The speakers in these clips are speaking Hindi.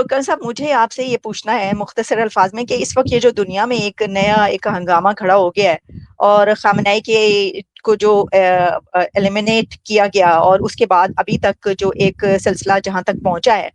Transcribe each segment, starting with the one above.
कल साहब मुझे आपसे ये पूछना है मुख्तसर अल्फाज में कि इस वक्त ये जो दुनिया में एक नया एक हंगामा खड़ा हो गया है और खामनेई के को जो एलिमिनेट किया गया और उसके बाद अभी तक जो एक सिलसिला जहां तक पहुंचा है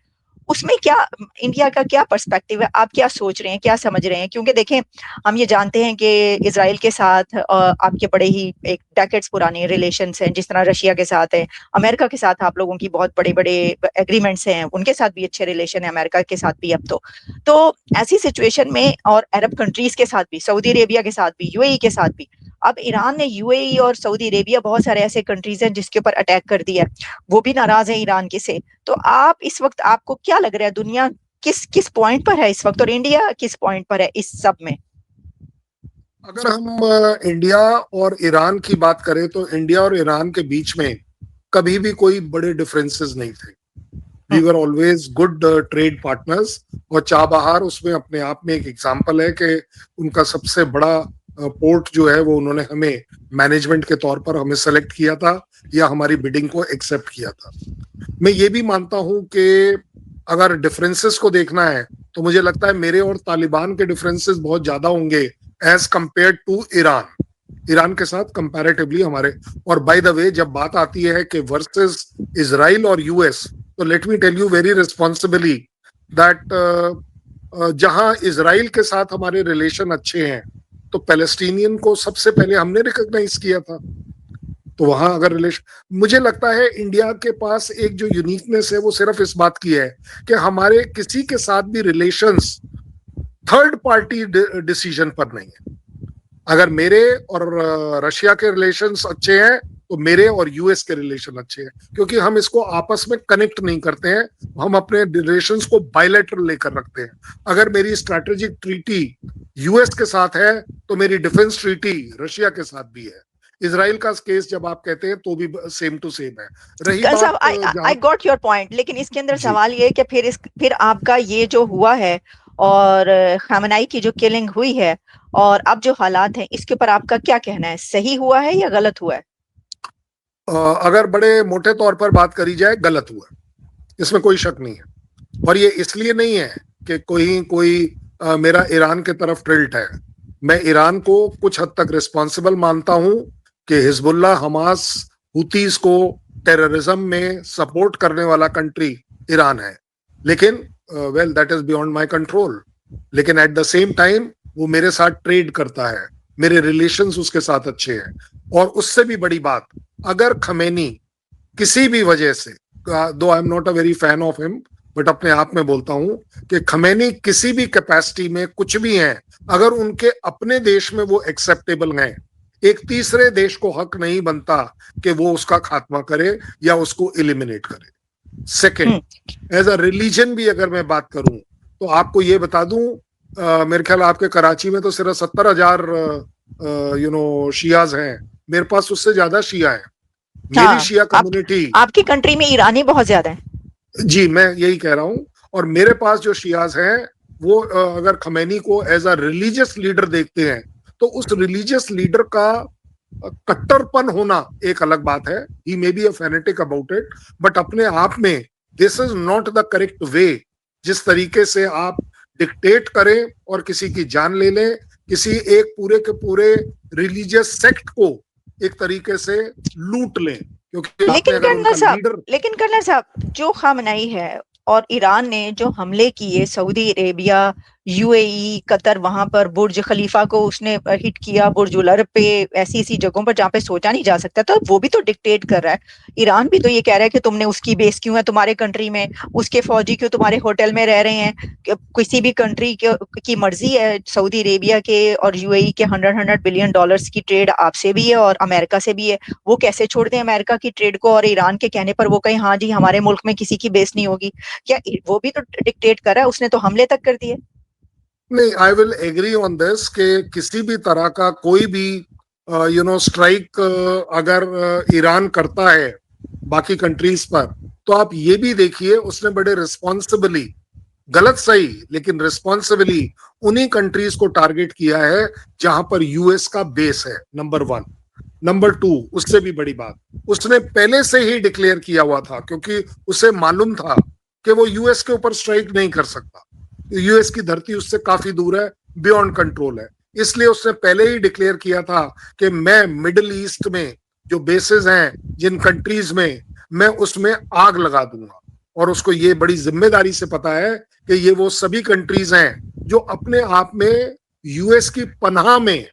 उसमें क्या इंडिया का क्या पर्सपेक्टिव है? आप क्या सोच रहे हैं, क्या समझ रहे हैं? क्योंकि देखें, हम ये जानते हैं कि इसराइल के साथ आपके बड़े ही एक डेकेड्स पुराने रिलेशंस हैं, जिस तरह रशिया के साथ है, अमेरिका के साथ आप लोगों की बहुत बड़े बड़े एग्रीमेंट्स हैं, उनके साथ भी अच्छे रिलेशन है, अमेरिका के साथ भी अब तो ऐसी सिचुएशन में और अरब कंट्रीज के साथ भी, सऊदी अरेबिया के साथ भी, यूएई के साथ भी, अब ईरान ने यूएई और सऊदी अरेबिया बहुत सारे ऐसे कंट्रीज हैं जिसके ऊपर अटैक कर दिया है, वो भी नाराज है ईरान के से। तो आप इस वक्त आपको क्या लग रहा है, दुनिया किस किस पॉइंट पर है इस वक्त और इंडिया किस पॉइंट पर है इस सब में? अगर हम इंडिया और ईरान की बात करें तो इंडिया और ईरान के बीच में कभी भी कोई बड़े डिफरेंसेस नहीं थे। We were always good trade partners. और चाबहार उसमें अपने आप में एक एग्जांपल है कि उनका सबसे बड़ा पोर्ट जो है वो उन्होंने हमें मैनेजमेंट के तौर पर हमें सेलेक्ट किया था या हमारी बिडिंग को एक्सेप्ट किया था। मैं ये भी मानता हूं कि अगर डिफरेंसेस को देखना है तो मुझे लगता है मेरे और तालिबान के डिफरेंसेस बहुत ज्यादा होंगे एज कंपेयर टू ईरान के साथ कंपैरेटिवली हमारे। और बाय द वे, जब बात आती है कि वर्सेस इजराइल और यूएस, तो let me tell you very responsibly that जहां इजराइल के साथ हमारे रिलेशन अच्छे हैं तो पैलेस्टीनियन को सबसे पहले हमने रिकॉग्नाइज किया था। तो वहां अगर रिलेशन, मुझे लगता है इंडिया के पास एक जो यूनिकनेस है वो सिर्फ इस बात की है कि हमारे किसी के साथ भी रिलेशंस थर्ड पार्टी डिसीजन पर नहीं है। अगर मेरे और रशिया के रिलेशंस अच्छे हैं तो मेरे और यूएस के रिलेशन अच्छे हैं, क्योंकि हम इसको आपस में कनेक्ट नहीं करते हैं, हम अपने रिलेशंस को बायलैटरल लेकर रखते हैं। अगर मेरी स्ट्रैटेजिक ट्रीटी यूएस के साथ है तो मेरी डिफेंस ट्रीटी रशिया के साथ भी है। इजराइल का केस जब आप कहते हैं तो भी सेम टू सेम है। रही बात आई गॉट योर पॉइंट, लेकिन इसके अंदर सवाल ये है कि फिर आपका ये जो हुआ है और खामनेई की जो किलिंग हुई है और अब जो हालात हैं, इसके ऊपर आपका क्या कहना है? सही हुआ है या गलत हुआ है? अगर बड़े मोटे तौर पर बात करी जाए, गलत हुआ, इसमें कोई शक नहीं है। और ये इसलिए नहीं है कि कोई मेरा ईरान के तरफ टिल्ट है। मैं ईरान को कुछ हद तक रिस्पॉन्सिबल मानता हूं कि हिजबुल्लाह, हमास, हुतीज को टेररिज्म में सपोर्ट करने वाला कंट्री ईरान है, लेकिन well that is beyond my control. लेकिन एट द सेम टाइम वो मेरे साथ ट्रेड करता है, मेरे रिलेशंस उसके साथ अच्छे हैं। और उससे भी बड़ी बात, अगर खमेनी किसी भी वजह से, दो I am not a very fan of him, but अपने आप में बोलता हूं कि खमेनी किसी भी कैपेसिटी में कुछ भी हैं, अगर उनके अपने देश में वो एक्सेप्टेबल हैं, एक तीसरे देश को हक नहीं बनता कि वो उसका खात्मा करे या उसको एलिमिनेट करे। सेकेंड, एज अ रिलीजन भी अगर मैं बात करूं तो आपको ये बता दूं, मेरे ख्याल आपके कराची में तो सिर्फ 70,000 शियाज हैं, मेरे पास उससे ज्यादा शिया है। मेरी शिया कम्युनिटी, आपकी कंट्री में ईरानी बहुत ज्यादा है। जी, मैं यही कह रहा हूं। और मेरे पास जो शियाज हैं वो अगर खमैनी को एज अ रिलीजियस लीडर देखते हैं तो उस रिलीजियस लीडर का कट्टरपन होना एक अलग बात है। He may be a fanatic about it, but अपने आप में this is not the correct way. जिस तरीके से आप डिक्टेट करें और किसी की जान ले लें, किसी एक पूरे के पूरे रिलीजियस सेक्ट को एक तरीके से लूट लें, क्योंकि आपने अगर उनका लीडर। लेकिन कर्नल साहब, जो खामनेई है और ईरान ने जो हमले किए, सऊदी अरेबिया, यूएई, कतर, वहां पर बुर्ज खलीफा को उसने हिट किया, बुर्ज उल अरब पे, ऐसी ऐसी जगहों पर जहाँ पे सोचा नहीं जा सकता, तो वो भी तो डिक्टेट कर रहा है। ईरान भी तो ये कह रहा है कि तुमने उसकी बेस क्यों है तुम्हारे कंट्री में, उसके फौजी क्यों तुम्हारे होटल में रह रहे हैं? किसी भी कंट्री की मर्जी है, सऊदी अरेबिया के और यूएई के 100 बिलियन डॉलर्स की ट्रेड आपसे भी है और अमेरिका से भी है। वो कैसे छोड़ दें अमेरिका की ट्रेड को और ईरान के कहने पर वो कहें हाँ जी हमारे मुल्क में किसी की बेस नहीं होगी? क्या वो भी तो डिक्टेट कर रहा है? उसने तो हमले तक कर दिए। नहीं, I will agree on this कि किसी भी तरह का कोई भी स्ट्राइक अगर ईरान करता है बाकी कंट्रीज पर, तो आप ये भी देखिए उसने बड़े रिस्पॉन्सिबली, गलत सही लेकिन रिस्पॉन्सिबली उन्हीं कंट्रीज को टारगेट किया है जहां पर यूएस का बेस है, नंबर 1। नंबर 2, उससे भी बड़ी बात, उसने पहले से ही डिक्लेयर किया हुआ था, क्योंकि उसे मालूम था कि वो यूएस के ऊपर स्ट्राइक नहीं कर सकता। यूएस की धरती उससे काफी दूर है, बियॉन्ड कंट्रोल है। इसलिए उसने पहले ही डिक्लेयर किया था कि मैं मिडिल ईस्ट में जो बेसेस हैं जिन कंट्रीज में, मैं उसमें आग लगा दूंगा। और उसको ये बड़ी जिम्मेदारी से पता है कि ये वो सभी कंट्रीज हैं जो अपने आप में यूएस की पनाह में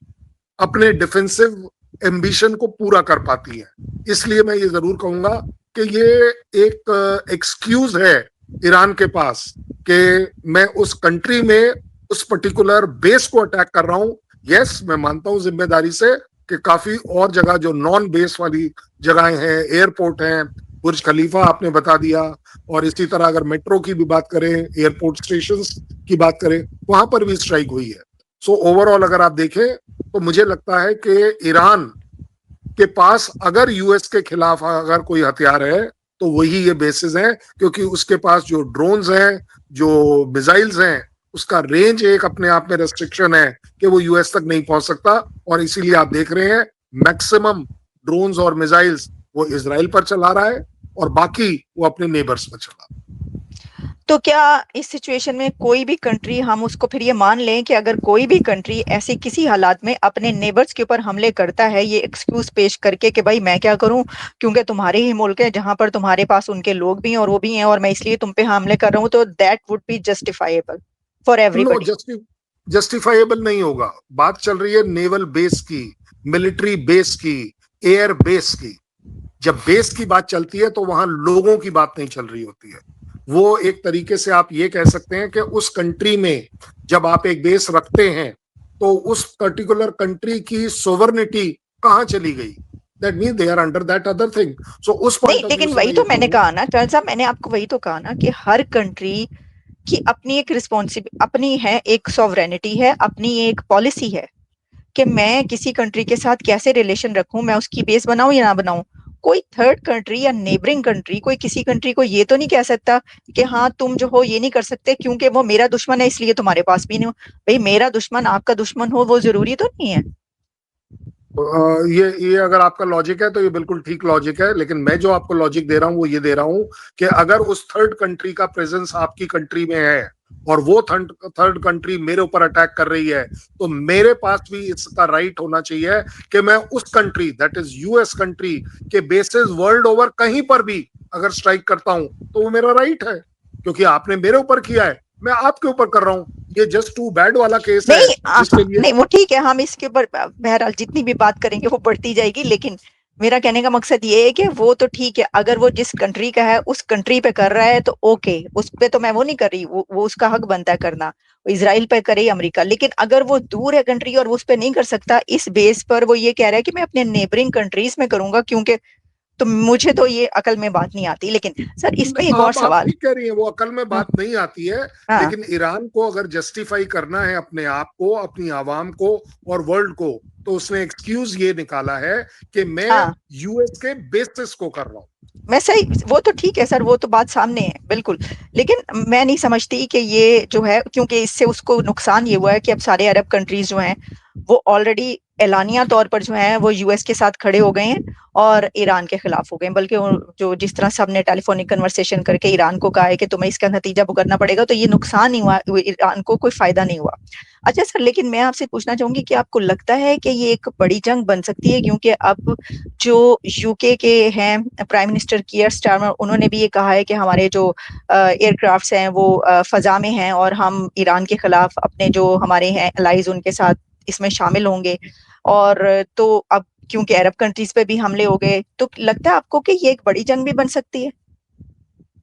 अपने डिफेंसिव एम्बिशन को पूरा कर पाती है। इसलिए मैं ये जरूर कहूंगा कि ये एक एक्सक्यूज है ईरान के पास कि मैं उस कंट्री में उस पर्टिकुलर बेस को अटैक कर रहा हूं। यस, मैं मानता हूं जिम्मेदारी से कि काफी और जगह जो नॉन बेस वाली जगहें हैं, एयरपोर्ट हैं, बुर्ज खलीफा आपने बता दिया, और इसी तरह अगर मेट्रो की भी बात करें, एयरपोर्ट स्टेशंस की बात करें, वहां पर भी स्ट्राइक हुई है। सो ओवरऑल अगर आप देखें तो मुझे लगता है कि ईरान के पास अगर यूएस के खिलाफ अगर कोई हथियार है तो वही ये बेसिस हैं, क्योंकि उसके पास जो ड्रोन्स हैं, जो मिसाइल्स हैं, उसका रेंज एक अपने आप में रेस्ट्रिक्शन है कि वो यूएस तक नहीं पहुंच सकता। और इसीलिए आप देख रहे हैं मैक्सिमम ड्रोन्स और मिसाइल्स वो इजराइल पर चला रहा है और बाकी वो अपने नेबर्स पर चला रहा है। तो क्या इस सिचुएशन में कोई भी कंट्री, हम उसको फिर ये मान लें कि अगर कोई भी कंट्री ऐसे किसी हालात में अपने नेबर्स के ऊपर हमले करता है ये एक्सक्यूज पेश करके कि भाई मैं क्या करूं, क्योंकि तुम्हारे ही मुल्क है जहां पर तुम्हारे पास उनके लोग भी हैं और वो भी हैं और मैं इसलिए तुम पे हमले कर रहा हूं, तो that would be justifiable for no, everybody? Justifiable नहीं होगा। बात चल रही है नेवल बेस की, मिलिट्री बेस की, एयर बेस की। जब बेस की बात चलती है तो वहां लोगों की बात नहीं चल रही होती है। वो एक तरीके से आप ये कह सकते हैं कि उस कंट्री में जब आप एक बेस रखते हैं तो उस पर्टिकुलर कंट्री की सोवर्निटी कहाँ चली गई? That mean they are under that other thing. So उस नहीं, पॉइंट ऑफ व्यू लेकिन से वही मैं तो ये मैंने कहूंगा। कहा ना टर्न्स साहब, मैंने आपको वही तो कहा ना कि हर कंट्री की अपनी एक रिस्पॉन्सिबिलिटी अपनी है, एक सॉवरेनिटी है, अपनी एक पॉलिसी है कि मैं किसी कंट्री के साथ कैसे रिलेशन रखूं, मैं उसकी बेस बनाऊं या ना बनाऊं। कोई थर्ड कंट्री या नेबरिंग कंट्री कोई किसी कंट्री को ये तो नहीं कह सकता कि हाँ तुम जो हो ये नहीं कर सकते क्योंकि वो मेरा दुश्मन है इसलिए तुम्हारे पास भी नहीं हो। भाई मेरा दुश्मन आपका दुश्मन हो वो जरूरी तो नहीं है। ये अगर आपका लॉजिक है तो ये बिल्कुल ठीक लॉजिक है, लेकिन मैं जो आपको लॉजिक दे रहा हूँ वो ये दे रहा हूँ कि अगर उस थर्ड कंट्री का प्रेजेंस आपकी कंट्री में है और वो थर्ड कंट्री मेरे ऊपर अटैक कर रही है, तो मेरे पास भी इसका राइट होना चाहिए कि मैं उस country, that is US country के बेसिस वर्ल्ड ओवर कहीं पर भी अगर स्ट्राइक करता हूं तो वो मेरा राइट है, क्योंकि आपने मेरे ऊपर किया है, मैं आपके ऊपर कर रहा हूं। ये जस्ट टू बैड वाला केस है नहीं जिसके लिए। नहीं वो ठीक है, हम इसके ऊपर बहरहाल जितनी भी बात करेंगे वो बढ़ती जाएगी, लेकिन मेरा कहने का मकसद ये है कि वो तो ठीक है, अगर वो जिस कंट्री का है उस कंट्री पे कर रहा है तो ओके, उस पे तो मैं वो नहीं कर रही, वो उसका हक बनता है करना, वो इसराइल पे करे अमेरिका। लेकिन अगर वो दूर है कंट्री और वो उस पे नहीं कर सकता, इस बेस पर वो ये कह रहा है कि मैं अपने नेबरिंग कंट्रीज में करूंगा क्योंकि, तो मुझे तो ये अकल में बात नहीं आती। लेकिन सर इसमें एक और आप सवाल। ठीक कह रही हैं, वो अकल में बात नहीं आती है। हाँ लेकिन ईरान को अगर जस्टिफाई करना है अपने आप को, अपनी आवाम को और वर्ल्ड को, तो उसने एक्सक्यूज ये निकाला है कि मैं हाँ, यूएस के बेसिस को कर रहा हूँ। मैं सही, वो तो ठीक है सर, वो तो बात सामने है बिल्कुल। लेकिन मैं नहीं समझती कि ये जो है, क्योंकि इससे उसको नुकसान ये हुआ है कि अब सारे अरब कंट्रीज जो हैं वो ऑलरेडी एलानिया तौर पर जो है वो यूएस के साथ खड़े हो गए हैं और ईरान के खिलाफ हो गए हैं। बल्कि जो जिस तरह सबने टेलीफोनिक कन्वर्सेशन करके ईरान को कहा है कि तुम्हें इसका नतीजा भुगतना पड़ेगा, तो ये नुकसान नहीं हुआ ईरान को, कोई फायदा नहीं हुआ। अच्छा सर, लेकिन मैं आपसे पूछना चाहूंगी कि आपको लगता है कि ये एक बड़ी जंग बन सकती है, क्योंकि अब जो यूके के हैं प्राइम मिनिस्टर कियर स्टारमर, उन्होंने भी ये कहा है कि हमारे जो एयरक्राफ्ट्स हैं वो फजा में हैं और हम ईरान के खिलाफ अपने जो हमारे हैं अलाइज उनके साथ इसमें शामिल होंगे। और तो अब क्योंकि अरब कंट्रीज पे भी हमले हो गए, तो लगता है आपको कि ये एक बड़ी जंग भी बन सकती है?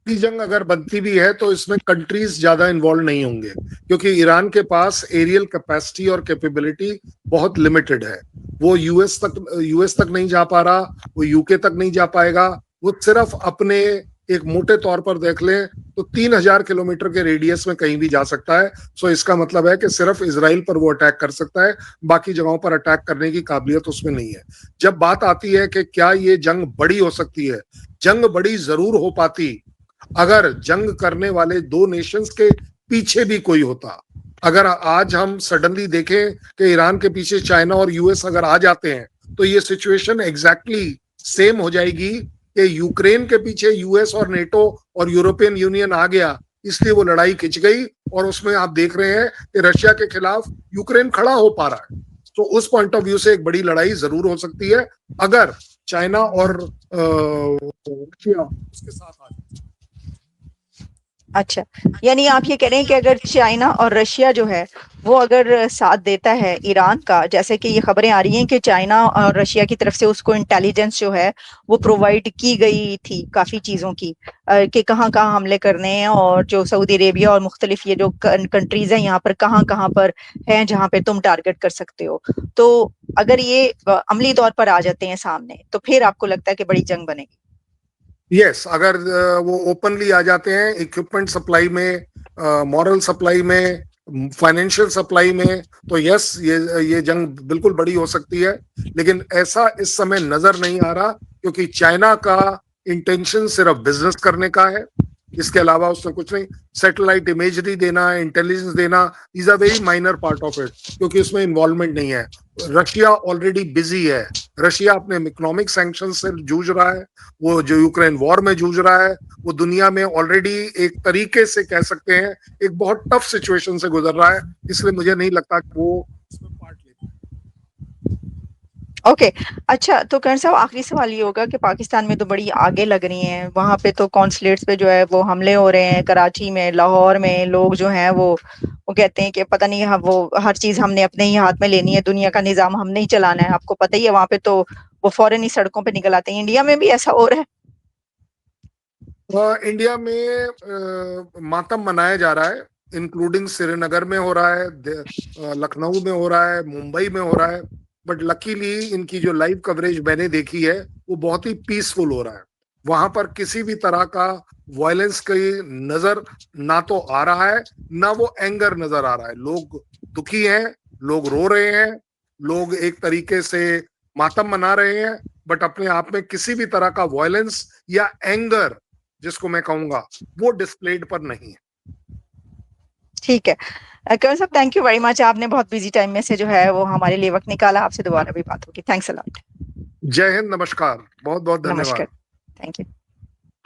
की जंग अगर बनती भी है तो इसमें कंट्रीज ज्यादा इन्वॉल्व नहीं होंगे, क्योंकि ईरान के पास एरियल कैपेसिटी और कैपेबिलिटी बहुत लिमिटेड है। वो यूएस तक नहीं जा पा रहा, वो यूके तक नहीं जा पाएगा। वो सिर्फ अपने, एक मोटे तौर पर देख लें तो 3000 किलोमीटर के रेडियस में कहीं भी जा सकता है। सो इसका मतलब है कि सिर्फ इसराइल पर वो अटैक कर सकता है, बाकी जगहों पर अटैक करने की काबिलियत उसमें नहीं है। जब बात आती है कि क्या ये जंग बड़ी हो सकती है, जंग बड़ी जरूर हो पाती अगर जंग करने वाले दो नेशंस के पीछे भी कोई होता। अगर आज हम सडनली देखें कि ईरान के पीछे चाइना और यूएस अगर आ जाते हैं तो ये सिचुएशन एग्जैक्टली सेम हो जाएगी कि यूक्रेन के पीछे यूएस और नेटो और यूरोपियन यूनियन आ गया, इसलिए वो लड़ाई खिंच गई, और उसमें आप देख रहे हैं कि रशिया के खिलाफ यूक्रेन खड़ा हो पा रहा है। तो उस पॉइंट ऑफ व्यू से एक बड़ी लड़ाई जरूर हो सकती है अगर चाइना और रशिया उसके साथ आ जाए। अच्छा, यानी आप ये कह रहे हैं कि अगर चाइना और रशिया जो है वो अगर साथ देता है ईरान का, जैसे कि ये खबरें आ रही हैं कि चाइना और रशिया की तरफ से उसको इंटेलिजेंस जो है वो प्रोवाइड की गई थी काफी चीजों की, कि कहाँ कहाँ हमले करने हैं, और जो सऊदी अरेबिया और मुख्तलिफ ये जो कंट्रीज हैं यहाँ पर कहाँ कहाँ पर हैं जहाँ पे तुम टारगेट कर सकते हो। तो अगर ये अमली तौर पर आ जाते हैं सामने, तो फिर आपको लगता है कि बड़ी जंग बनेगी? यस, अगर वो ओपनली आ जाते हैं इक्विपमेंट सप्लाई में, मॉरल सप्लाई में, फाइनेंशियल सप्लाई में, तो यस, ये जंग बिल्कुल बड़ी हो सकती है। लेकिन ऐसा इस समय नजर नहीं आ रहा, क्योंकि चाइना का इंटेंशन सिर्फ बिजनेस करने का है, इसके अलावा उसने कुछ नहीं। सैटेलाइट इमेजरी देना, इंटेलिजेंस देना, is a very minor part of it, क्योंकि उसमें इन्वॉल्वमेंट नहीं है। रशिया ऑलरेडी बिजी है, रशिया अपने इकोनॉमिक सैंक्शन से जूझ रहा है, वो जो यूक्रेन वॉर में जूझ रहा है, वो दुनिया में ऑलरेडी एक तरीके से कह सकते हैं एक बहुत टफ सिचुएशन से गुजर रहा है, इसलिए मुझे नहीं लगता कि वो इसमें पार्ट ले। ओके, अच्छा, तो करण साहब आखिरी सवाल ये होगा कि पाकिस्तान में तो बड़ी आगे लग रही हैं, वहां पे तो कॉन्सुलेट्स पे जो है वो हमले हो रहे हैं, कराची में, लाहौर में, लोग जो हैं वो कहते हैं कि पता नहीं, वो हर चीज हमने अपने ही हाथ में लेनी है, दुनिया का निजाम हमने ही चलाना है। आपको पता ही है वहां पे तो वो फौरन ही सड़कों पे निकल आते हैं। इंडिया में भी ऐसा हो रहा है? इंडिया में मातम मनाया जा रहा है, इंक्लूडिंग श्रीनगर में हो रहा है, लखनऊ में हो रहा है, मुंबई में हो रहा है, बट लकीली इनकी जो लाइव कवरेज मैंने देखी है वो बहुत ही पीसफुल हो रहा है। वहां पर किसी भी तरह का वायलेंस की नजर ना तो आ रहा है, ना वो एंगर नजर आ रहा है। लोग दुखी हैं, लोग रो रहे हैं, लोग एक तरीके से मातम मना रहे हैं, बट अपने आप में किसी भी तरह का वायलेंस या एंगर जिसको मैं कहूंगा वो डिस्प्लेड पर नहीं है। ठीक है, करण साहब, थैंक यू वेरी मच। आपने बहुत बिजी टाइम में से जो है वो हमारे लिए वक्त निकाला। आपसे दोबारा भी बात होगी। Thanks a lot. जय हिंद, नमस्कार, बहुत बहुत नमस्कार। धन्यवाद। Thank you.